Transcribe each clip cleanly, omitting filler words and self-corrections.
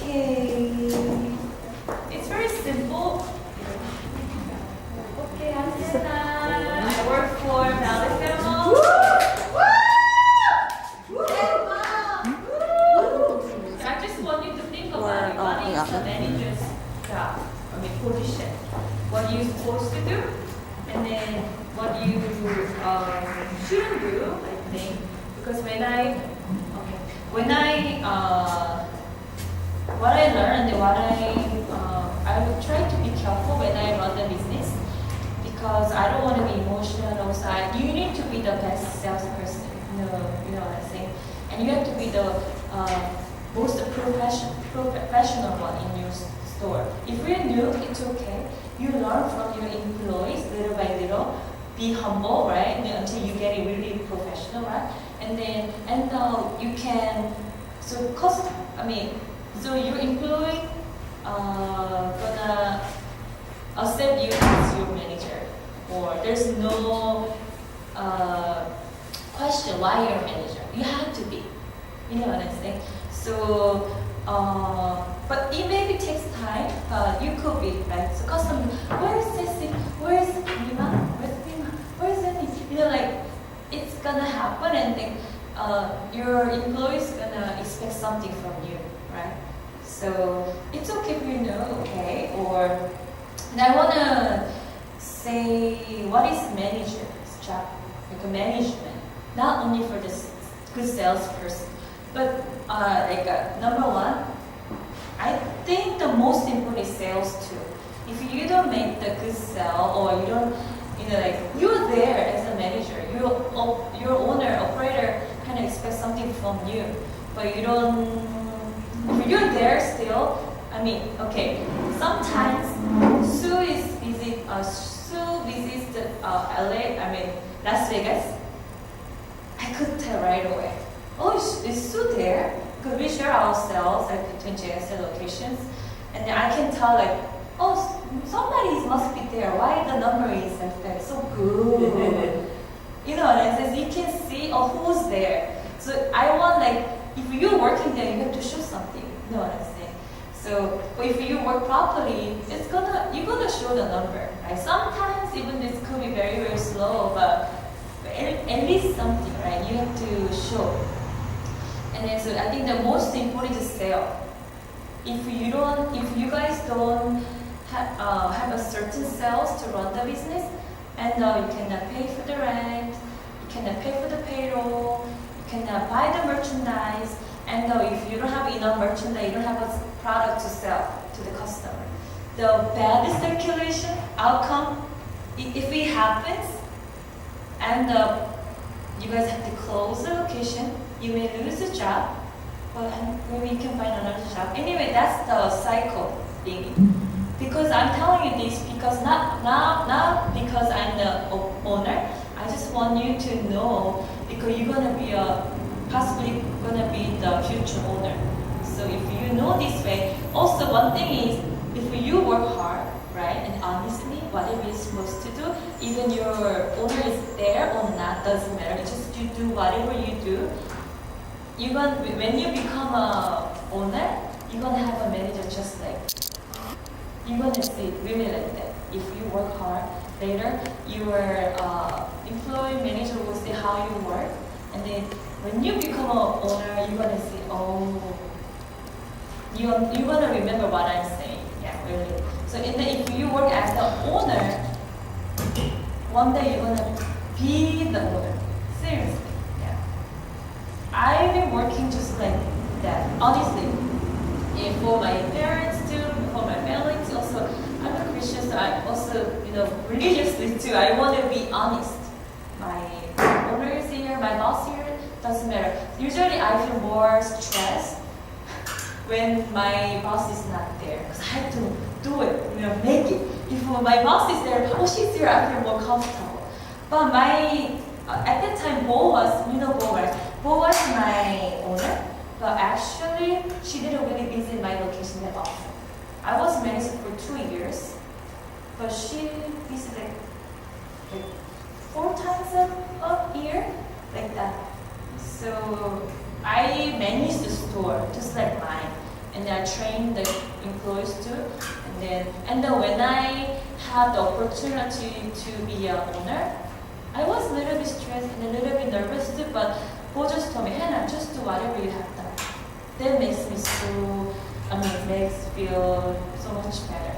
Okay. It's very simple. Okay, I'm Hannah. I work for Malifemo. I just want you to think about it. What is the manager's job? I mean, position. What you're supposed to do, and then what you shouldn't do, I think. Because what I learned, I would try to be careful when I run the business because I don't want to be emotional. Also, you need to be the best salesperson. You know what I'm saying. And you have to be the most professional one in your store. If you're new, it's okay. You learn from your employees little by little. Be humble, right? Until you get it really professional, right? And you can so your employee gonna accept you as your manager, or there's no question why you're a manager. You have to be. You know what I'm saying? So, but it maybe takes time. You could be right. So customer, where is Ceci? Where is Lima? Where's Lima? Where's Annie? You know, like it's gonna happen, and then your employee's gonna expect something from you, right? So it's okay if you know, okay? And I wanna say, what is manager's job? Like a management, not only for the good salesperson, but number one, I think the most important is sales too. If you don't make the good sale, or you don't, you're there as a manager, your owner, operator kind of expects something from you, but you don't. If you're there still, sometimes Sue visits the LA, Las Vegas. I could tell right away. Oh, is Sue there? Because we share our sales between JSL locations, and then I can tell oh, somebody must be there. Why the number is like that? So good. You know what I'm saying? You can see who's there. So I want if you're working there, you have to show something. You know what I'm saying? So if you work properly, you're gonna show the number. Right? Sometimes even this could be very, very slow, but at least something, right? You have to show. And then so I think the most important is sale. If you guys don't have a certain sales to run the business, and you cannot pay for the rent, you cannot pay for the payroll, you cannot buy the merchandise, and if you don't have enough merchandise, you don't have a product to sell to the customer. The bad circulation outcome, if it happens, and you guys have to close the location, you may lose the job, but maybe you can find another job. Anyway, that's the cycle thingy. Because I'm telling you this because not because I'm the owner. I just want you to know because you're gonna be possibly gonna be the future owner. So if you know this way, also one thing is if you work hard, right, and honestly, whatever you're supposed to do, even your owner is there or not doesn't matter. It's just you do whatever you do. When you become a owner, you're gonna have a manager just like. You're gonna see it really like that. If you work hard, later your employee manager will see how you work, and then when you become an owner, you're gonna see, you're gonna remember what I'm saying. Yeah, really. So if you work as the owner, one day you're gonna be the owner. Seriously, yeah. I've been working just like that, honestly. And for my parents too, for my family too. Also, I'm a Christian, so I also, religiously too. I want to be honest. My owner is here, my boss here, doesn't matter. Usually, I feel more stressed when my boss is not there, because I have to do it, make it. If my boss is there, she's here, I feel more comfortable. But at that time, Bo was, Bo, right? Bo was my owner. But actually, she didn't really visit my location that often. I was manager for 2 years, but she visited like 4 times a year, like that. So I managed the store just like mine. and then I train the employees too. And then when I had the opportunity to be an owner, I was a little bit stressed and a little bit nervous too, but Bo just told me, Hannah, just do whatever you have done. That makes me makes me feel so much better.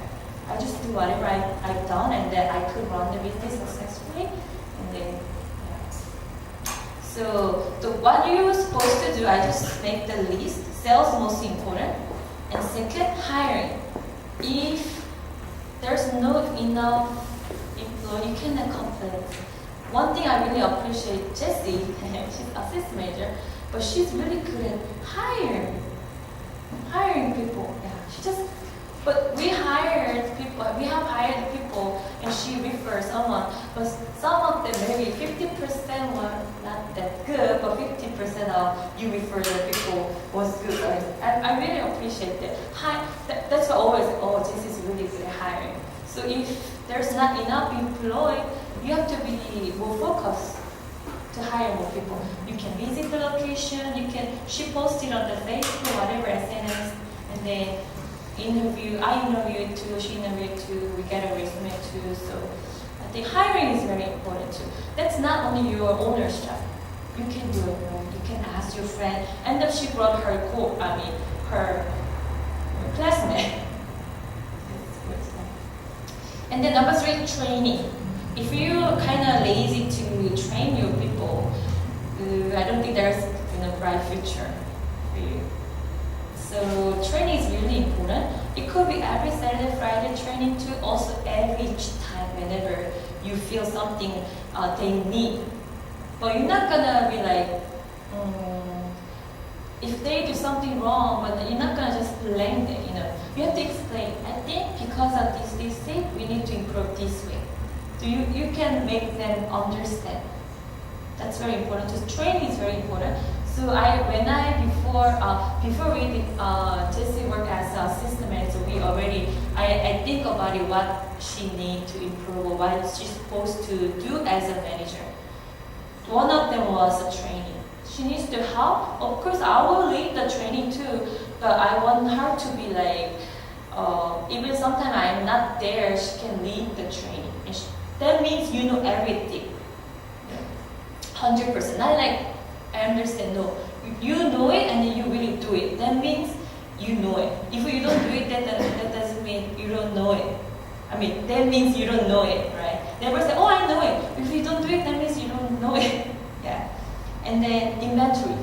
I just do whatever I've done, and then I could run the business successfully. And then, yeah. So what you're supposed to do, I just make the list. Sales most important, and second, hiring. If there's not enough employee, you cannot complain. One thing I really appreciate Jessie, she's assistant manager, but she's really good at hiring people. Yeah, but we have hired people, and she refers someone, but some of them maybe 50% were not that good, but 50% of you refer the people was good. I really appreciate that. That's why always, this is really good at hiring. So if there's not enough employee, you have to be more focused to hire more people. You can visit the location, she posted on the Facebook, whatever SNS, and then I interview too, she interviewed too, we get a resume too. So I think hiring is very important too. That's not only your owner's job. You can do it, right? You can ask your friend, and then she brought her classmate. And then number 3, training. If you're kind of lazy to train your people, I don't think there's a bright future for you. So training is really important. It could be every Saturday, Friday training too. Also every time whenever you feel something they need. But you're not gonna be like, if they do something wrong, but you're not gonna just blame them. You have to explain. I think because of this thing, we need to improve this way. So you can make them understand. That's very important. So training is very important. So before we did Jessie work as an assistant manager, I think about it, what she needs to improve or what she's supposed to do as a manager. One of them was a training. She needs to help. Of course, I will lead the training too, but I want her to be like, even sometimes I'm not there, she can lead the training. That means you know everything. 100%. Not like, I understand, no. You know it and then you really do it. That means you know it. If you don't do it, that doesn't mean you don't know it. That means you don't know it, right? Never say, oh, I know it. If you don't do it, that means you don't know it. Yeah. And then inventory.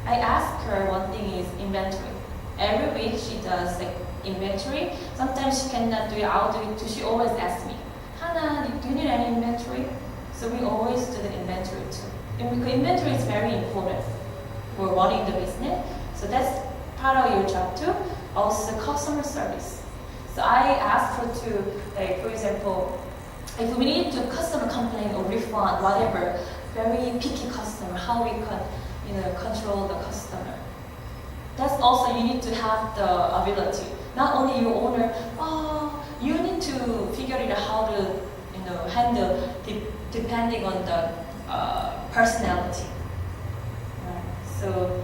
I asked her, one thing is inventory. Every week she does inventory. Sometimes she cannot do it, I'll do it too. She always asks me, Hannah, do you need any inventory? So we always do the inventory too. And because inventory is very important for running the business. So that's part of your job too. Also customer service. So I asked her to, for example, if we need to customer complaint or refund, whatever, very picky customer, how we can, control the customer. That's also, you need to have the ability. Not only your owner, you need to figure it out how to, handle depending on the personality. Right. So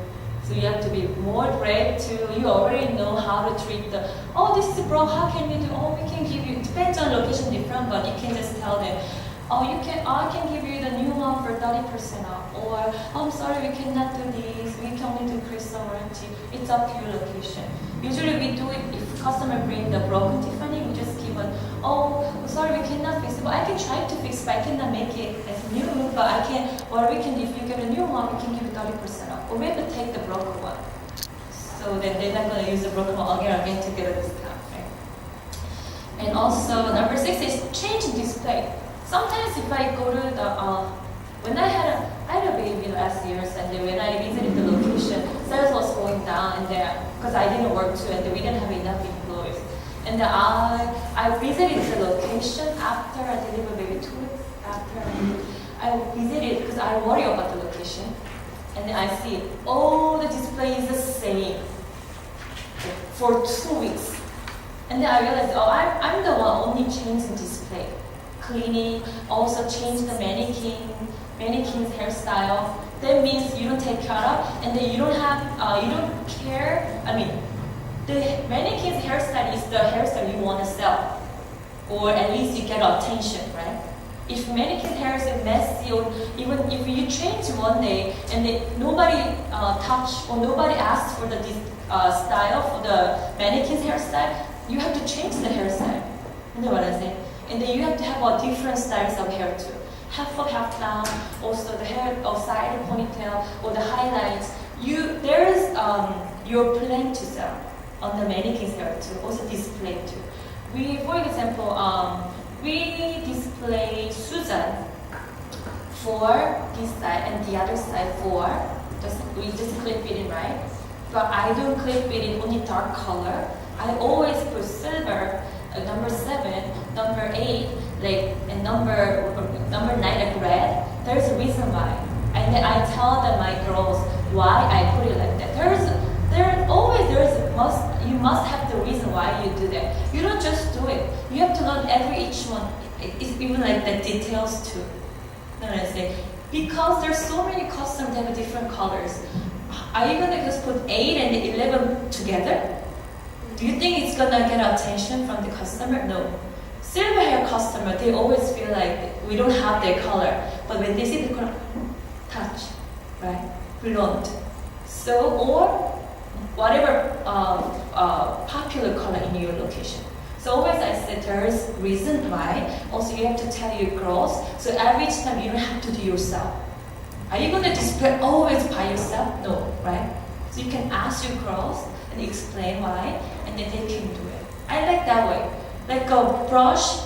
you have to be more brave to, you already know how to treat this is broke, how can we do, we can give you, it depends on location different, but you can just tell them, I can give you the new one for 30% off, or I'm sorry, we cannot do this, we can only do crystal warranty. It's up to your location. Usually we do it if customer bring the broken Tiffany, we just give sorry, we cannot fix it, but I can try to fix it, but I cannot make it as new, but if you get a new one, we can give you 30% off, or we have to take the broken one. So then they're not going to use the broken one again to get a discount, right? And also, number 6 is change display. Sometimes if I go to when I had a baby last year, and then when I visited the location, sales was going down, and because I didn't work too, and we didn't have enough employees. And I visited the location after I delivered baby 2 weeks after I visited because I worry about the location. And then I see all the display is the same for 2 weeks. And then I realized, I'm the one only changing display. Cleaning, also change the mannequin's hairstyle. That means you don't take care of, and then you don't care. the mannequin's hairstyle is the hairstyle you want to sell, or at least you get attention, right? If mannequin hair is messy, or even if you change one day and nobody touch or nobody asks for the style for the mannequin's hairstyle, you have to change the hairstyle. You know what I'm saying? And then you have to have different styles of hair too. Half up, half down, also the hair or side ponytail or the highlights. There is your plan to sell on the mannequin's hair too, also display too. For example, we display Susan for this side and the other side for, we just clip it in, right? But I don't clip it in only dark color. I always put silver, number 7, number 8, and number 9 like red. There's a reason why. And then I tell them, my girls, why I put it like that. You must have the reason why you do that. You don't just do it. You have to learn each one. It's even like the details too. You know what I'm saying? Because there's so many customs that have different colors. Are you gonna just put 8 and 11 together? Do you think it's gonna get attention from the customer? No. Silver hair customer, they always feel like we don't have their color. But when they see the color, touch, right? Blonde. So, or whatever popular color in your location. So always I said there's reason why. Also you have to tell your girls. So every time you don't have to do yourself. Are you going to display always by yourself? No, right? So you can ask your girls and explain why, and then they can do it. I like that way. Like a brush,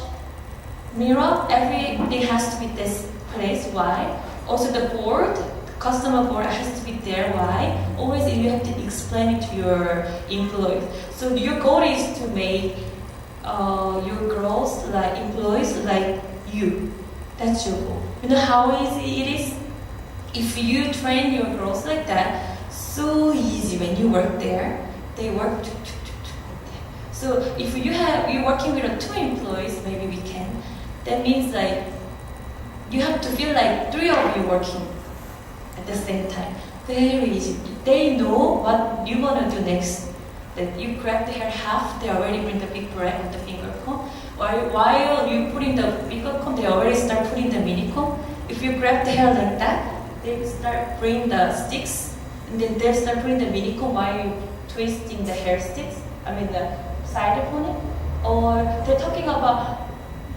mirror, everything has to be this place. Why? Also the board, customer board has to be there. Why? Always you have to explain it to your employees. So your goal is to make your girls like employees like you. That's your goal. You know how easy it is? If you train your girls like that, so easy when you work there. They work. So if you're working with 2 employees, maybe we can. That means like you have to feel like 3 of you working at the same time. Very easy. They know what you wanna do next. That you grab the hair half, they already bring the big braid with the finger comb. While you putting the bigger comb, they already start putting the mini comb. If you grab the hair like that, they start bringing the sticks, and then they start putting the mini comb while you twisting the hair sticks. I mean the side pony. Or they're talking about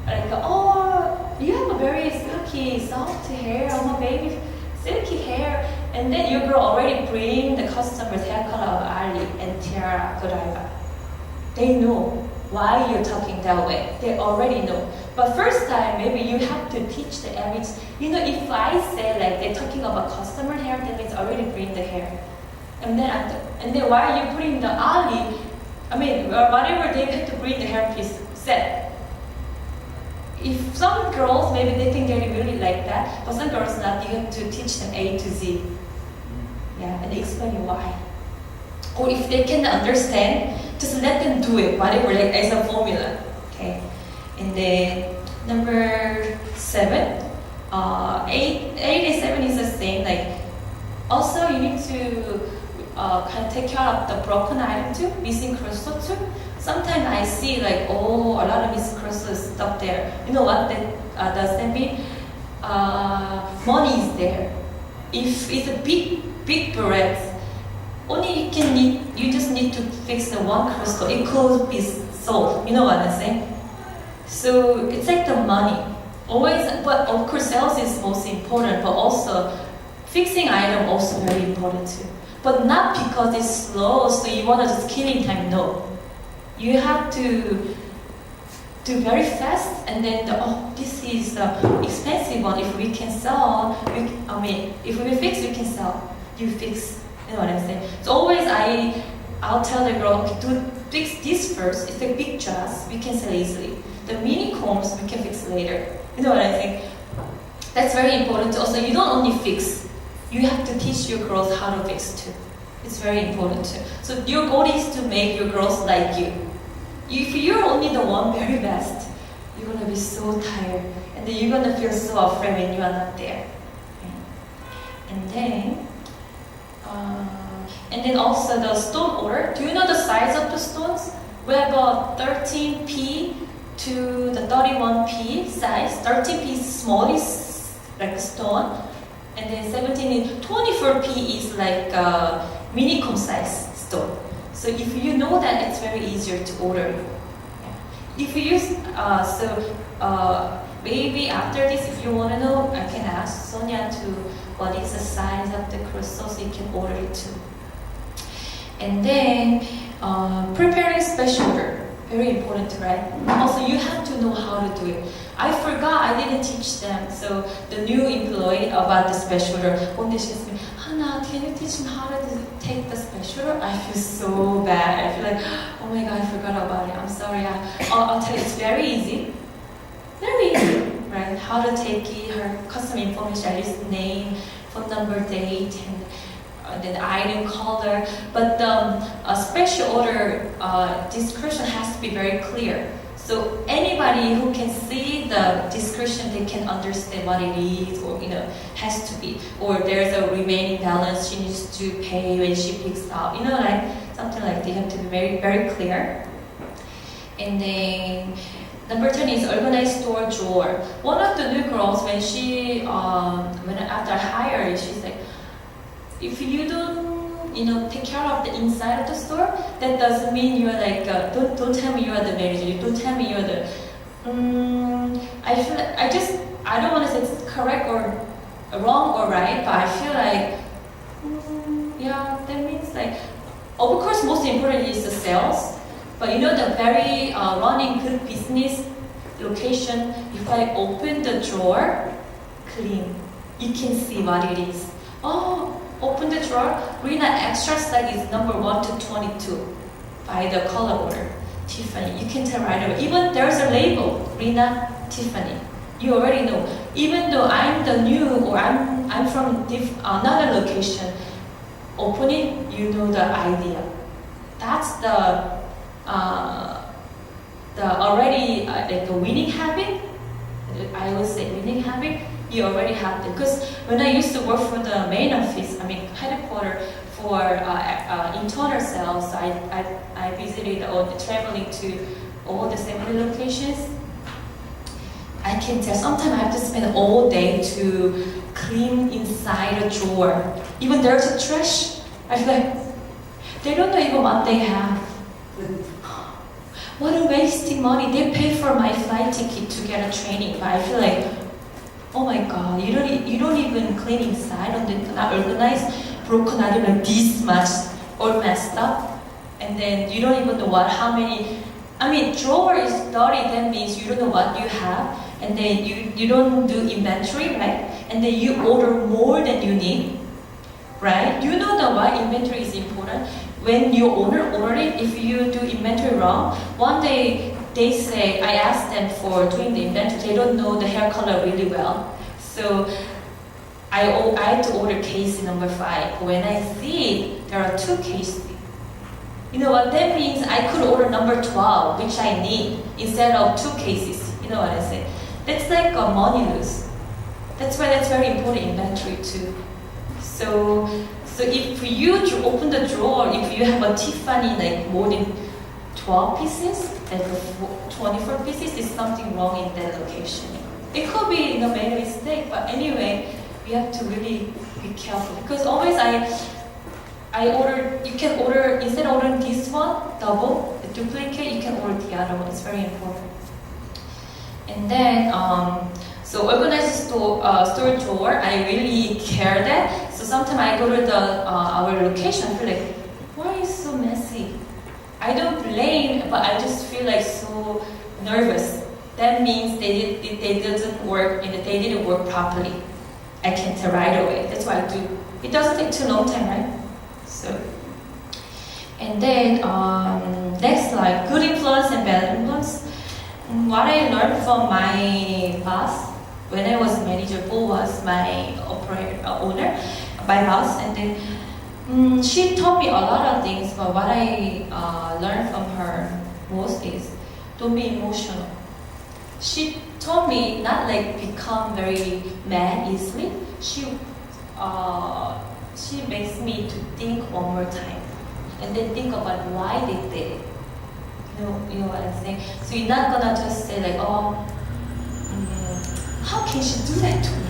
like, oh, you have a very silky, soft hair, oh my baby, silky hair. And then your girl already bring the customer's hair color of Ali and Tiara Godiva. They know why you're talking that way. They already know. But first time, maybe you have to teach the average. You know, if I say like they're talking about customer hair, that means already bring the hair. And then why are you putting the Ali? I mean, whatever they have to bring the hair piece set. If some girls, maybe they think they really like that, but some girls not, you have to teach them A to Z. Yeah, and explain why. Or if they can understand, just let them do it, whatever, like as a formula. Okay. And then number 7, 8 and 7 is the same. Like also you need to kind of take care of the broken item too, missing crystal too. Sometimes I see like, oh, a lot of missing crystals stuck there. You know what that does that mean? Money is there. If it's a big barrette, only you just need to fix the one crystal. It could be sold. You know what I'm saying? So it's like the money. Always, but of course sales is most important, but also fixing item also very important too. But not because it's slow, so you want to just killing time. No. You have to do very fast, and then this is the expensive one. If we can sell, if we fix, we can sell. You fix. You know what I'm saying? So always I'll tell the girl, okay, fix this first. It's a big dress, we can sell easily. The mini combs we can fix later. You know what I'm saying? That's very important. Also, you don't only fix. You have to teach your girls how to fix too. It's very important too. So your goal is to make your girls like you. If you're only the one very best, you're gonna be so tired, and then you're gonna feel so afraid when you are not there. And then, And then also the stone order. Do you know the size of the stones? We have a 13p to the 31p size. 13p is smallest like a stone, and then 24p is like a mini comb size stone. So if you know that, it's very easier to order. Yeah. If you use maybe after this, if you want to know, I can ask Sonia to what is the size of the croissant, so you can order it too. And then preparing special order, very important, right? Also, you have to know how to do it. I forgot, I didn't teach them. So the new employee about the special order, one day she asked me, Hannah, can you teach me how to take the special order? I feel so bad. I feel like, oh my God, I forgot about it. I'm sorry. I'll tell you, it's very easy. Very easy, right? How to take it, her custom information, at least name, phone number, date, and then item color. But a special order description has to be very clear. So anybody who can see the description, they can understand what it is, or has to be. Or there's a remaining balance she needs to pay when she picks up. Like something like they have to be very, very clear. And then number 10 is organized store drawer. One of the new girls, when after I hired her, she's like, if you don't, take care of the inside of the store, that doesn't mean you're like, don't tell me you're the manager. Don't tell me you're the. I feel like I don't want to say it's correct or wrong or right, but I feel like, yeah, that means like, of course, most important is the sales. But the very running good business location, if I open the drawer, clean, you can see what it is. Oh, open the drawer, Rina extra size is number 1 to 22 by the color order, Tiffany. You can tell right away. Even there's a label, Rina, Tiffany. You already know. Even though I'm the new, or I'm from another location, open it, you know the idea. That's the already like a winning habit. I would say winning habit. You already have it, because when I used to work for the main office, headquarters for internal sales, I visited or traveling to all the assembly locations. I can tell sometimes I have to spend all day to clean inside a drawer. Even there's a trash. I feel like they don't know even what they have. What a wasting money. They pay for my flight ticket to get a training, but I feel like, oh my God, you don't even clean inside, not organized, broken item like this much, all messed up, and then you don't even know how many. Drawer is dirty. That means you don't know what you have, and then you don't do inventory, right? And then you order more than you need, right? You know why inventory is important. When you order it, if you do inventory wrong, one day they say, I asked them for doing the inventory, they don't know the hair color really well. So I had to order case number 5. When I see it, there are 2 cases. You know what that means? I could order number 12, which I need, instead of 2 cases. You know what I say? That's like a money lose. That's why that's very important inventory too. So if you open the drawer, if you have a Tiffany like more than 12 pieces, like 24 pieces, there's something wrong in that location. It could be made a mistake, but anyway, we have to really be careful, because always I order. You can order, instead of ordering this one double, the duplicate, you can order the other one. It's very important. And then so organized store drawer, I really care that. So sometimes I go to our location, I feel like, why is it so messy? I don't blame, but I just feel like so nervous. That means they didn't work, they didn't work properly. I can tell right away. That's why I do. It doesn't take too long time, right? So, and then next slide, good influence and bad influence. What I learned from my boss when I was manager, Paul was my owner, my boss, and then she taught me a lot of things. But what I learned from her most is don't be emotional. She told me not like become very mad easily. She she makes me to think one more time, and then think about why they did it. You know what I'm saying? So you're not gonna just say like, oh, how can she do that to me?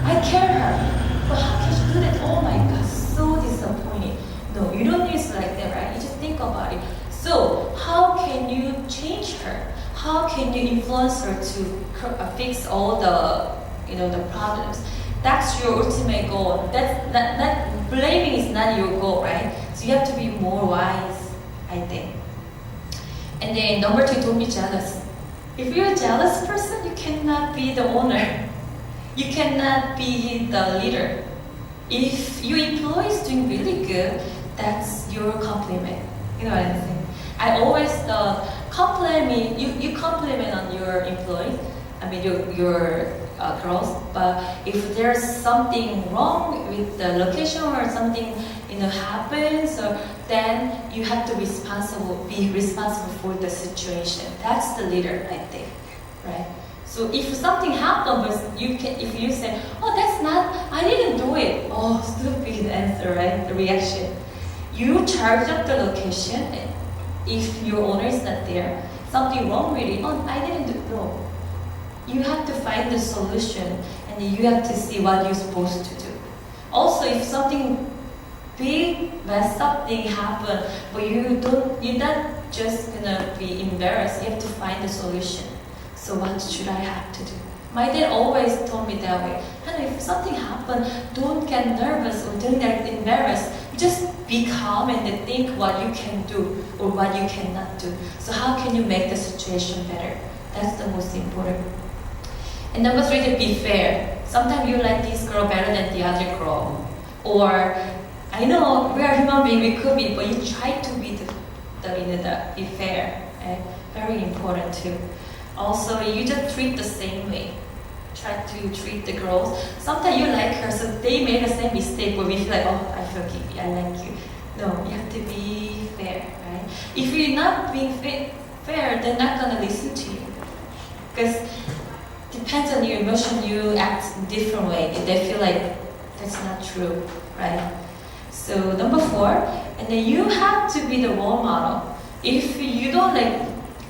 I care her, but how can she do that? Oh my God, so disappointing. No, you don't use it like that, right? You just think about it. So how can you change her? How can you influence her to fix all the, the problems? That's your ultimate goal. That blaming is not your goal, right? So you have to be more wise, I think. And then number 2, don't be jealous. If you're a jealous person, you cannot be the owner. You cannot be the leader. If your employee is doing really good, that's your compliment. You know what I'm saying? I always compliment you compliment on your employee. I mean your girls. But if there's something wrong with the location or something happens, then you have to be responsible for the situation. That's the leader, I think, right? So if something happens, if you say, oh, that's not, I didn't do it. Oh, stupid answer, right? The reaction. You charge up the location. If your owner is not there, something wrong with it. Oh, I didn't do. No. You have to find the solution, and you have to see what you're supposed to do. Also, if something big messed up thing happen, but you're not just gonna be embarrassed. You have to find the solution. So what should I have to do? My dad always told me that way. And if something happen, don't get nervous or don't get embarrassed. Just be calm and then think what you can do or what you cannot do. So how can you make the situation better? That's the most important. And number 3, to be fair. Sometimes you like this girl better than the other girl, or I know we are human beings, we could be, but you try to be be fair. Right? Very important too. Also, you just treat the same way. Try to treat the girls. Sometimes you like her, so they made the same mistake, but we feel like, oh, I forgive you, I like you. No, you have to be fair, right? If you're not being fair, they're not gonna listen to you. Because depends on your emotion, you act in different way. They feel like that's not true, right? So number 4, and then you have to be the role model. If you don't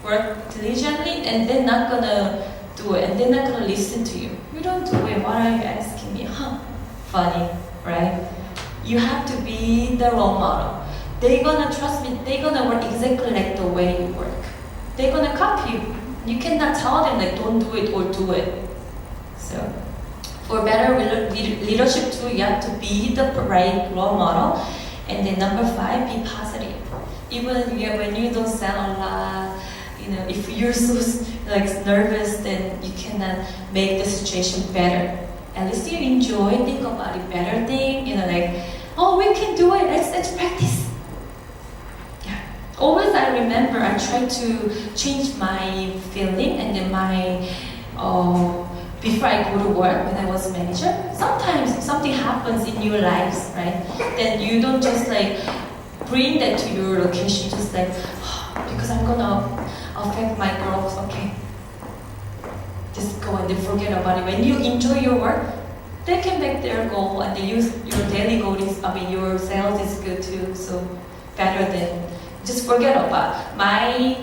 work diligently, and they're not gonna do it, and they're not gonna listen to you. You don't do it. What are you asking me? Funny, right? You have to be the role model. They're gonna trust me. They're gonna work exactly like the way you work. They're gonna copy you. You cannot tell them don't do it or do it. So, for better leadership too, you have to be the right role model. And then number 5, be positive. Even when you don't sell a lot, if you're so nervous, then you cannot make the situation better. At least you enjoy, think about it better thing. Oh, we can do it. Let's practice. Yeah. Always I remember I try to change my feeling and then my before I go to work when I was manager. Sometimes something happens in your lives, right? Then you don't just bring that to your location, just because I'm gonna affect my girls, okay? Just go and then forget about it. When you enjoy your work, they can make their goal and they use your daily goal your sales is good too, so better than just forget about my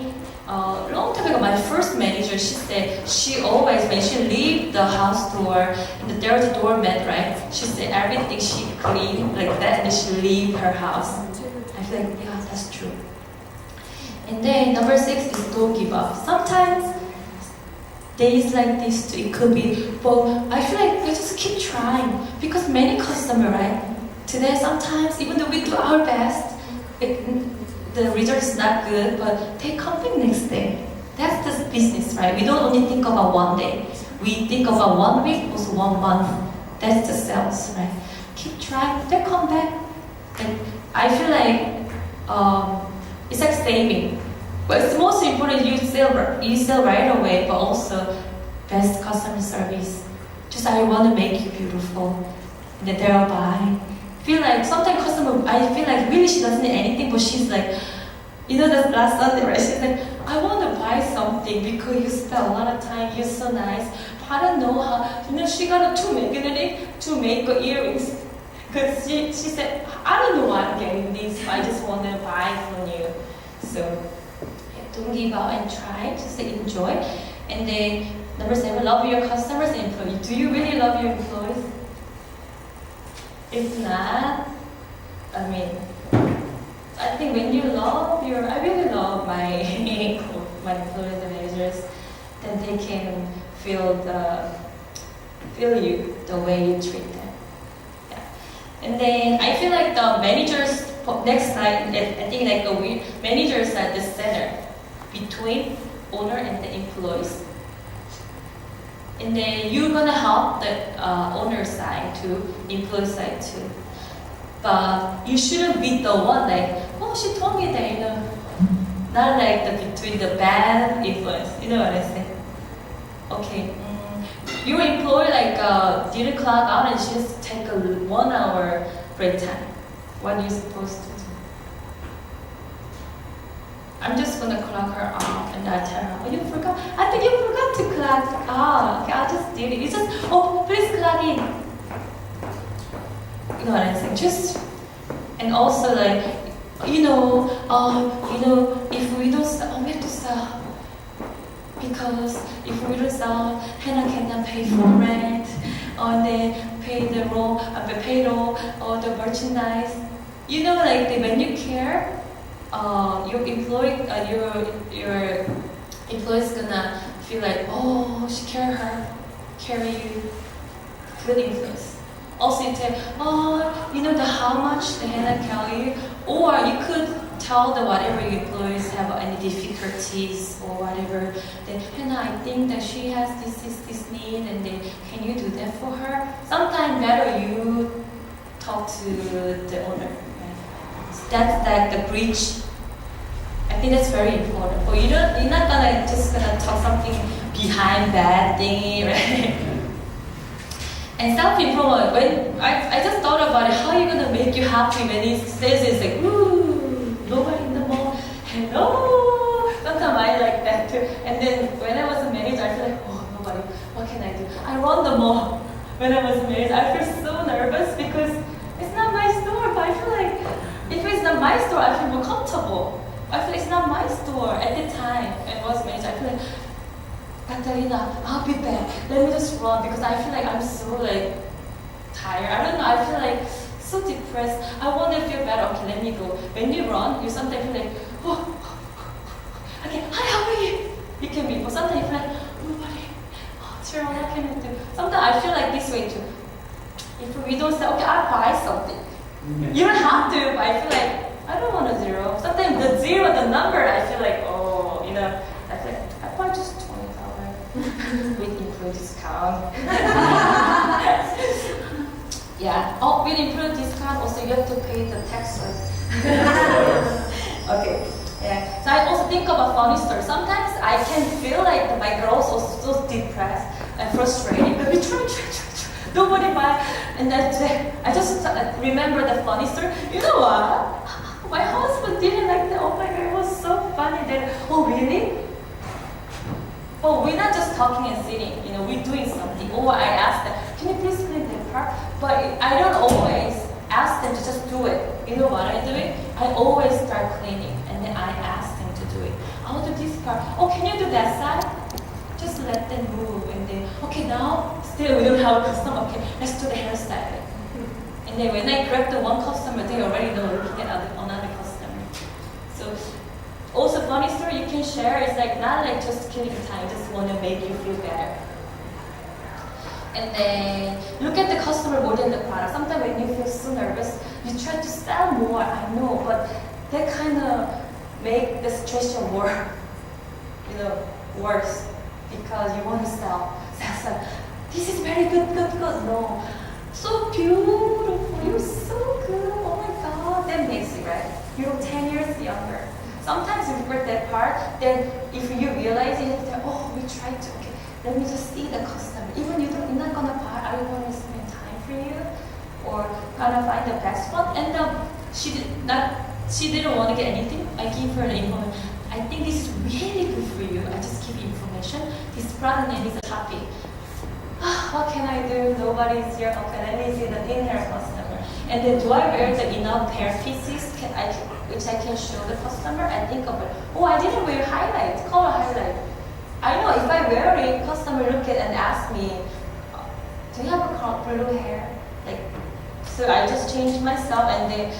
long time ago, my first manager, she said she always, when she leave the house door, and there's a doormat, right? She said everything she clean like that, and she leave her house. I feel like, yeah, that's true. And then number 6 is don't give up. Sometimes days like this too, it could be, but I feel like we just keep trying because many customers, right? Today, sometimes even though we do our best, the result is not good, but they come back next day. That's the business, right? We don't only think about one day. We think about 1 week, also 1 month. That's the sales, right? Keep trying, they come back. And I feel like it's like saving. But it's most important you sell right away, but also best customer service. Just I want to make you beautiful, and then they'll buy. Feel like sometimes customer, I feel like really she doesn't need anything, but she's like, that last Sunday, right? She's like, I want to buy something because you spent a lot of time, you're so nice. But I don't know how, she got 2 magnetic, 2 makeup earrings. Because she said, I don't know why I'm getting this, I just want to buy from you. So yeah, don't give up and try, just enjoy. And then number 7, love your customers and employees. Do you really love your employees? If not, I mean, I think when you love I really love my my employees and managers, then they can feel you the way you treat them. Yeah. And then I feel like the managers next time, I think like the managers are the center between owner and the employees. And then you're gonna help the owner side too, employee side too. But you shouldn't be the one like, oh, she told me that, not like between the bad influence. You know what I say? Okay, your employee like didn't clock out and she just take a 1 hour break time. What are you supposed to do? I'm just gonna clock her off and I tell her, oh, you forgot? I think you forgot to clock out. Okay, I just did it. You just, oh, please clock in. You know what I'm saying? Just, and also like, if we don't sell, we have to sell. Because if we don't sell, Hannah cannot pay for rent, or then pay the payroll, or the merchandise. When you care, your employee's gonna feel like, oh, she carry you, good influence. Also, you tell, the how much the Hannah carry you, or you could tell the whatever your employees have any difficulties or whatever. Then Hannah, I think that she has this need, and then can you do that for her? Sometimes better you talk to the owner. Right? So that's like the bridge. I think that's very important. But you're not gonna talk something behind bad thing, right? And self-improvement, when I just thought about it, how are you gonna make you happy when he says it's like, ooh, nobody in the mall, hello. Sometimes I like that too. And then when I was a manager, I feel like, oh, nobody, what can I do? I run the mall. When I was a manager, I feel so nervous because it's not my store, but I feel like if it's not my store, I feel more comfortable. I feel it's not my store at the time. When I was a manager, I feel like, Katarina, I'll be back. Let me just run because I feel like I'm so tired. I don't know. I feel like so depressed. I want to feel better. Okay, let me go. When you run, you sometimes feel like, oh, okay, hi, how are you? You can be. But sometimes you feel like, nobody. Oh, Cheryl, what can I do? Sometimes I feel like this way too. If we don't say, okay, I'll buy something. You don't have to, but I feel like I don't want a zero. Sometimes the zero, the number, I feel like, oh, I feel like I buy just with improved discount. Yeah. Oh, with improved discount, also you have to pay the tax. Okay. Yeah. So I also think about funny stories. Sometimes I can feel like my girls are so depressed and frustrated. But we try. Nobody buy. And then I just remember the funny story. You know what? My husband didn't like that. Oh my God, it was so funny. Then, oh really? Oh, we're not just talking and sitting, we're doing something. Or I ask them, can you please clean the car? But I don't always ask them to just do it. You know what I do it? I always start cleaning, and then I ask them to do it. I'll do this part. Oh, can you do that side? Just let them move, and then, okay, now, still we don't have a customer. Okay, let's do the hairstyle. And then when I grab the one customer, they already know looking at another customer. So, also, funny story you can share is not just killing time, just want to make you feel better. And then look at the customer more than the product. Sometimes when you feel so nervous, you try to sell more, I know, but that kind of make the situation worse. Worse because you want to sell. This is very good. No, so beautiful. You're so good. Oh my God, that makes it right. You're 10 years younger. Sometimes you regret that part, then if you realize it, you say, oh, we tried to, okay, let me just see the customer. Even you're not going to buy, I want to spend time for you, or gonna find the best one. And she didn't want to get anything. I give her the information. I think this is really good for you. I just give you information. This product name is happy. What can I do? Nobody's here. Okay, let me see the thin hair customer. And then do I wear the enough hair pieces which I can show the customer? I think of it. Oh, I didn't wear highlight, color highlight. I know if I wear it, customer look at and ask me, do you have a blue hair? Like, so I just changed myself and they,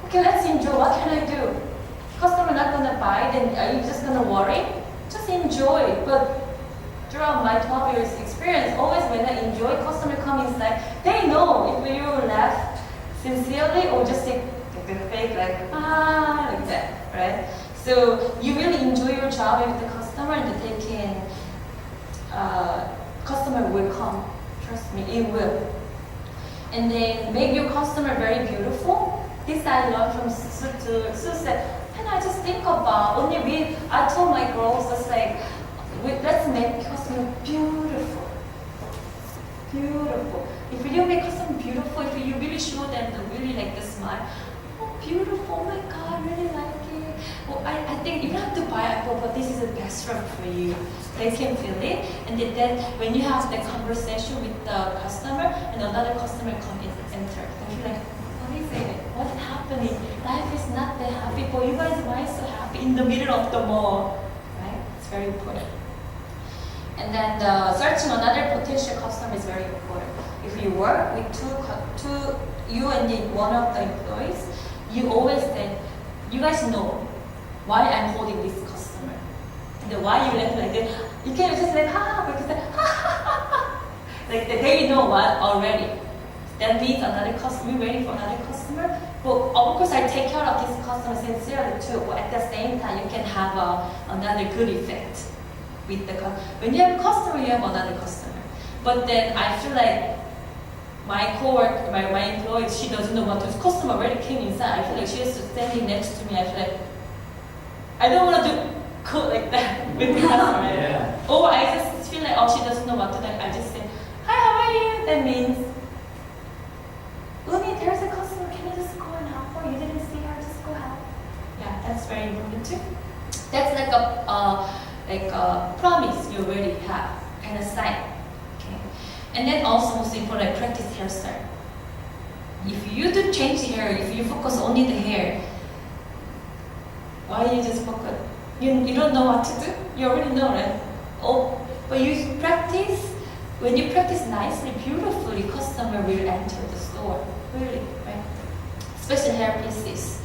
okay, let's enjoy. What can I do? Customer not gonna buy, then are you just gonna worry? Just enjoy. But throughout my 12 years experience, always when I enjoy, customer come inside, they know if you laugh sincerely or just like the fake like that, right? So you really enjoy your job with the customer and they can, customer will come. Trust me, it will. And then make your customer very beautiful. This I learned from Sue said, and I just think about I told my girls just like, let's make customer beautiful. Beautiful. If you make customer beautiful, if you really show them the really like the smile, oh beautiful, oh my god, I really like it. Well, I think you don't have to buy Apple, but this is the best one for you. They can feel it, and then when you have the conversation with the customer, and another customer come in, enter, they feel like, what is it? What's happening? Life is not that happy, but you guys why so happy in the middle of the mall, right? It's very important. And then searching another potential customer is very important. If you work with you and one of the employees, you always say, you guys know why I'm holding this customer. And then why you left like that. You can just like, because like they know what already. That means another customer, we're waiting for another customer. But of course, I take care of this customer sincerely too. But at the same time, you can have another good effect with the customer. When you have a customer, you have another customer. But then I feel like my coworker, my employee, she doesn't know what to do. Customer already came inside. I feel like she's standing next to me. I feel like I don't want to do code like that with the customer. Yeah. Or I just feel like, oh, she doesn't know what to do. I just say, hi, how are you? That means, Uni, there's a customer. Can you just go and help her? You didn't see her. Just go help. Yeah, that's very important too. That's like a promise you already have, kind of sign. Okay. And then also most important, like practice hairstyle. If you do change hair, if you focus only the hair, why you just focus? You don't know what to do. You already know, right? Oh, but you practice. When you practice nicely, beautifully, customer will enter the store. Really, right? Especially hair pieces.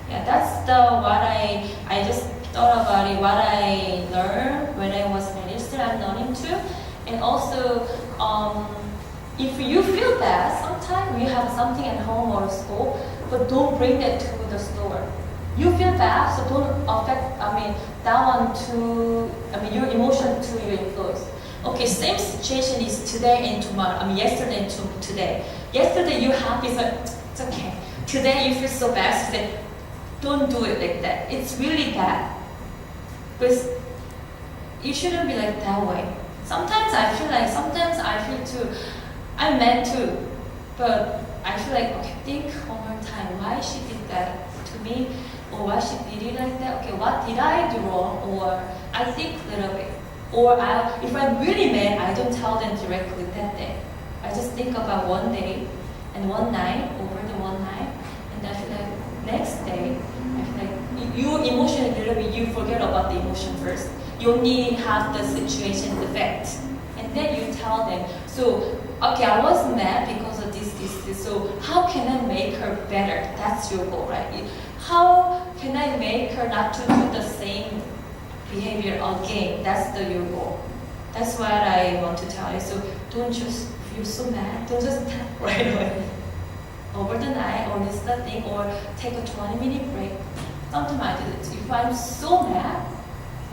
Yeah, that's what I just thought about it. What I learned when I was registered, I'm learning too. And also, if you feel bad, sometimes you have something at home or school, but don't bring that to the store. You feel bad, so don't affect, your emotion to your employees. Okay, same situation is today and tomorrow, yesterday and today. Yesterday you're happy, so it's okay. Today you feel so bad, so say, don't do it like that. It's really bad. Because you shouldn't be like that way. Sometimes I feel too, I'm mad too, but I feel like, okay, think one more time, why she did that to me, or why she did it like that, okay, what did I do wrong, or I think a little bit. Or if I'm really mad, I don't tell them directly that day. I just think about one day and one night, over the one night, and I feel like next day, I feel like you emotionally a little bit, you forget about the emotion first. You only have the situation, the fact, and then you tell them. So, okay, I was mad because of this. So how can I make her better? That's your goal, right? How can I make her not to do the same behavior again? That's your goal. That's what I want to tell you. So don't just feel so mad. Don't just right away. Over the night, or list the thing, or take a 20-minute break. Sometimes I do it. If I'm so mad,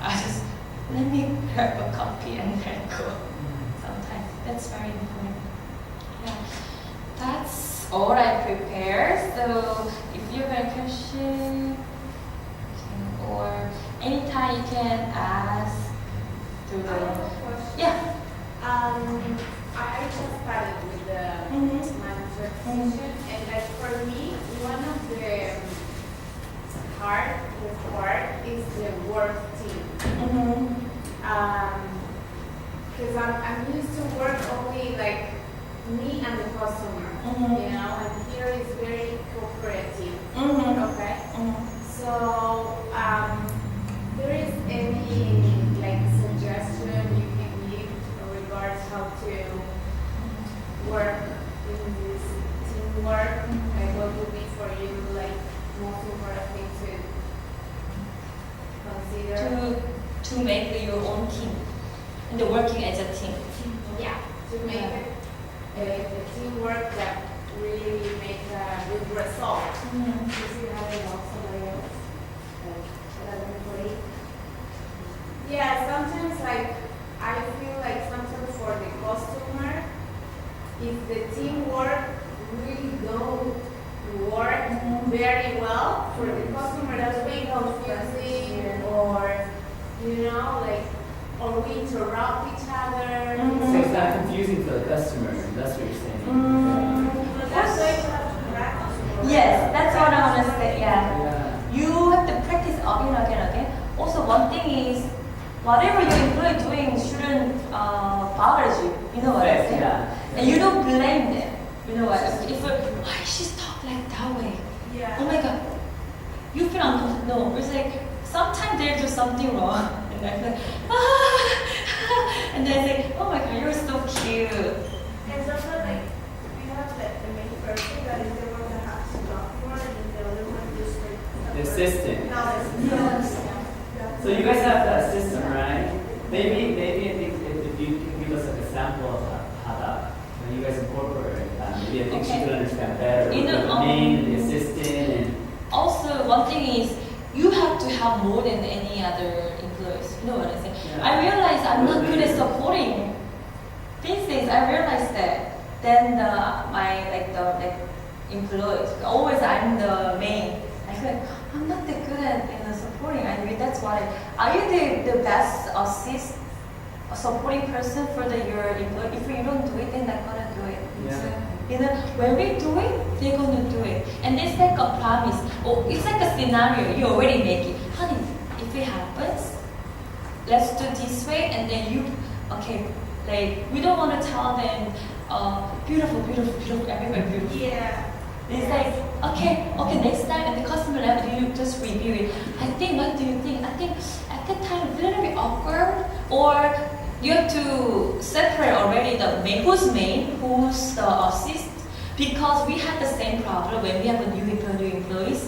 I just let me grab a coffee and then go. Sometimes that's very important. Yeah, that's all I prepared. So if you have a question, or anytime you can ask through the. I have a question. Yeah. I just started with the manager position, and like for me, one of the hard part is the work team. Because I'm used to work only like me and the customer, Mhm. you know, and here is very cooperative. Mhm. Okay. Mhm. So, there is any like suggestion you can give regards how to work in this teamwork? Like, what would be for you like most important thing to consider? To make your own team and the working as a team. Yeah, to make it a teamwork that really make a good result. Mhm. If you have to help somebody else, like another employee. Yeah, sometimes like I feel like sometimes for the customer, if the teamwork really don't work very well for the customer, that's very confusing, or you know, like, or we interrupt each other. So it's not confusing for the customer. That's what you're saying. But that's why you have to practice. Yes, that's what I want to say. Yeah. Yeah. You have to practice again, again, again. Also, one thing is, whatever your employee doing shouldn't bother you. You know what I'm saying? Yeah. And you don't blame them. You know what? If why she's talk like that way? Yeah. Oh my God, you feel uncomfortable. No, it's like sometimes they do something wrong, and I'm like, and then they say, oh my God, you're so cute. And sometimes, like, we have the main person that is the one that has to talk more, and then the other one just like The assistant. No, Yes. So you guys have that system, right? Maybe if you can give us like a sample of how that when you guys incorporate it, maybe I think she Okay. could understand better. You know, the main, and the assistant, and Also, one thing is you have to have more than any other employees. You know what I'm saying? Yeah. I realize I'm not good at supporting these things. I realized that. Then my employees, always I'm the main. I feel like I'm not that good at supporting. I mean that's why. Are you the best supporting person for your employee? If you don't do it, then they're gonna do it. Yeah. So, you know, when we do it, they're gonna do it. And it's like a promise. Or it's like a scenario you already make it. Honey, if it happens, let's do this way, and then you, okay, like we don't want to tell them, beautiful, beautiful, beautiful, everywhere beautiful. Yeah. It's like, okay, next time at the customer level, you just review it. I think, what do you think? I think at that time it's a little bit awkward, or you have to separate already the main, who's main, who's the assist, because we had the same problem when we have a new employees.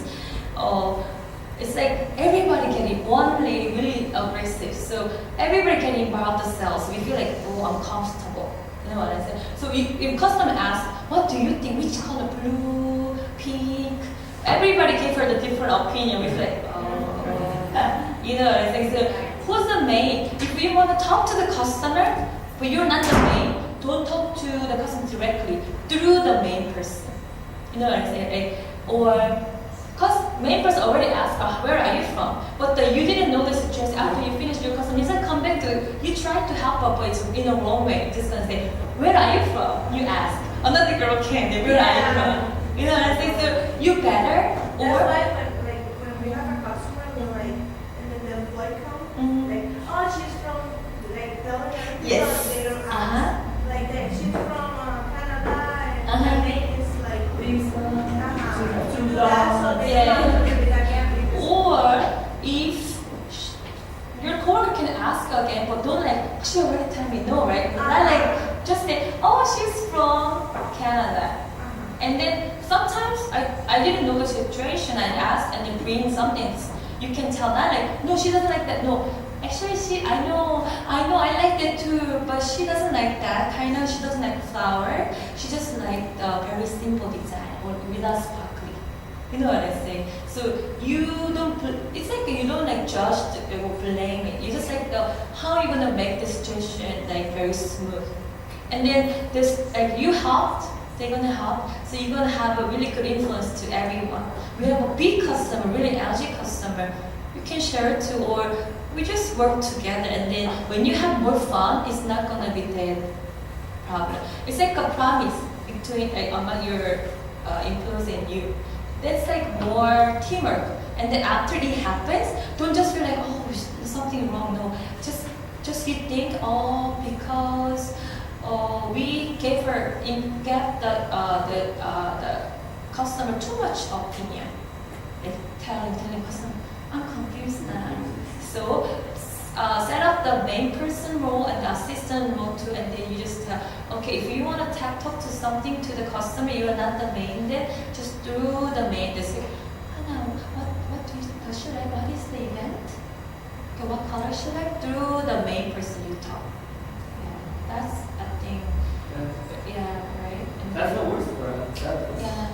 It's like everybody getting one lady really aggressive, so everybody getting involved the sales. We feel like, oh, uncomfortable. You know what I'm saying? So if customer asks, what do you think? Which color? Blue, pink? Everybody gave her the different opinion. We feel like, oh, you know what I'm saying? So who's the main? If you want to talk to the customer, but you're not the main, don't talk to the customer directly through the main person. You know what I'm saying? Like, or because main person already asked, where are you from? But you didn't know the situation after you finished your customer. You said come back to, you tried to help her, but it's in the wrong way. Just gonna say, where are you from? You ask. Another girl came, where are you from? You know what I'm saying? So you better, That's or why when we have a customer, we're like, and then the employee comes, like, oh, she's from, like, telling everything. Yes. But they don't ask. Like that, she's from Canada, and Uh-huh. her name is like, Yeah. Or if your coworker can ask again, but don't like, she already tell me no, right? Not like, just say, oh, she's from Canada. And then sometimes I didn't know the situation. I asked and then bring something. You can tell that like, no, she doesn't like that. No, actually, I know, I like that too, but she doesn't like that. Kind of, she doesn't like flower. She just like the very simple design or without sparkly. You know what I say? So you don't. It's like you don't like judge or blame it. You just like how you gonna make the situation like very smooth. And then there's like you helped. They're gonna help, so you're gonna have a really good influence to everyone. We have a big customer, really LG customer. You can share it too, or we just work together. And then when you have more fun, it's not gonna be that problem. It's like a promise between among your employees and you. That's like more teamwork. And then after it happens, don't just feel like, oh, there's something wrong. No, just you think, oh, because we gave the customer too much opinion. Like telling customer, I'm confused now. So set up the main person role and the assistant role too, and then you just tell, okay, if you want to talk to something to the customer, you are not the main, then just do the main. They say, what is the event? Okay, what color should I? Through the main person you talk. Yeah, that's I think. Yeah, right. And That's what works for us. yeah,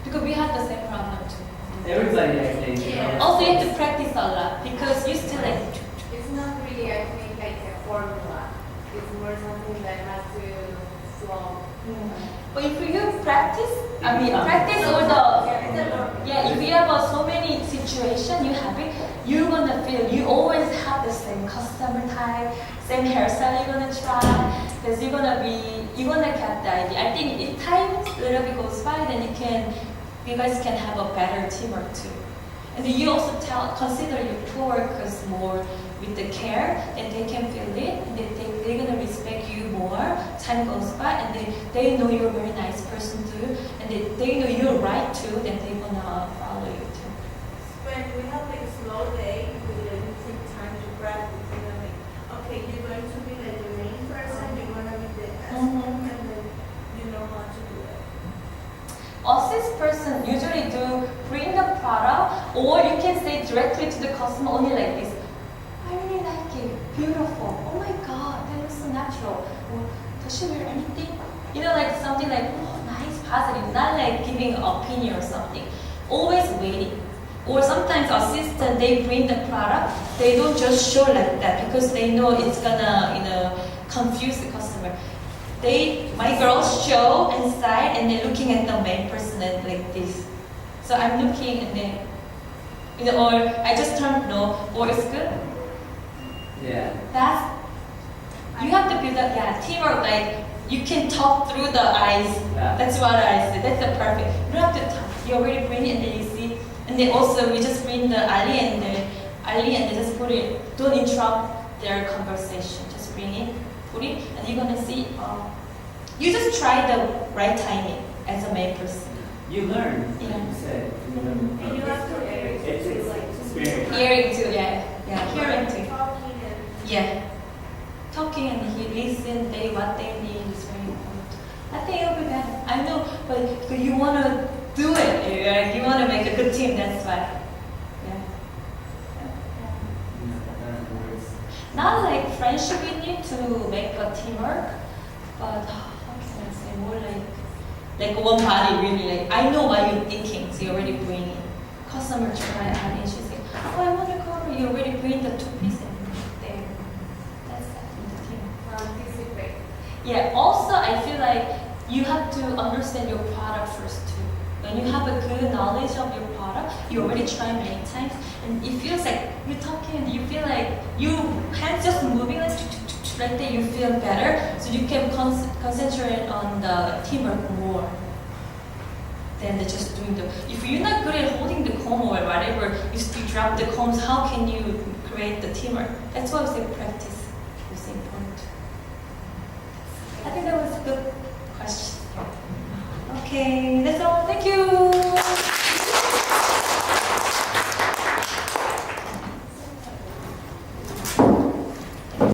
because we had the same problem too. Everybody, I think. Yeah. Also, you have to practice a lot because you still like. It's not really, I think, like a formula. It's more something that has to flow. But if you practice, practice all if you have so many situations you have it, you're gonna feel you always have the same customer type, same hairstyle you're gonna try, because you're gonna get the idea. I think if time a little bit goes by, then you guys can have a better teamwork too. And then you also consider your coworkers more with the care, and they can feel it, and they're gonna respect you more. Time goes by, and they know you're a very nice person too, and they know you're right too, then they're gonna follow you too. When we have like a slow day, we really take time to practice. You know, like, okay, you're going to be like the main person, you're gonna be the assistant, and then you know how to do it. Assist person usually do bring the product, or you can say directly to the customer only like this. I really like it. Beautiful. Oh my god, that looks so natural. Or does she wear anything? You know, like something like, oh, nice, positive. Not like giving an opinion or something. Always waiting. Or sometimes assistant, they bring the product. They don't just show like that because they know it's gonna, confuse the customer. My girls show inside and they're looking at the main person like this. So I'm looking and then, or I just turn no, or it's good. Yeah. You have to build that, teamwork, like, you can talk through the eyes. Yeah. That's what I said, that's the perfect. You don't have to talk, you already bring it and then you see. And then also, we just bring the Ali and they just put it, don't interrupt their conversation. Just bring it, put it, and you're gonna see, you just try the right timing as a main person. You learn, like Yeah. you said. You learn. And you have to hear It's it too, like experience. Hearing too, yeah, hearing too. talking and Yeah. Talking and he listen, what they need is very important. I think it'll be better. I know, but you want to do it. Right? You want to make a good team, that's why. Yeah. Not like friendship we need to make a teamwork, but how can I say, more like one body really, like, I know what you're thinking, so you already bring it. Customer try and she say, oh, I want to cover, you already bring the two pieces there. That's the team. Anticipate. Yeah, also I feel like you have to understand your product first too. When you have a good knowledge of your product, you already try many times, and it feels like you're talking and you feel like your hands just moving like that, you feel better, so you can concentrate on the teamwork more than just doing if you're not good at holding the comb or whatever, you still drop the combs, how can you create the teamwork? That's why I say practice is important. I think that was a good question. Okay, that's all. Thank you.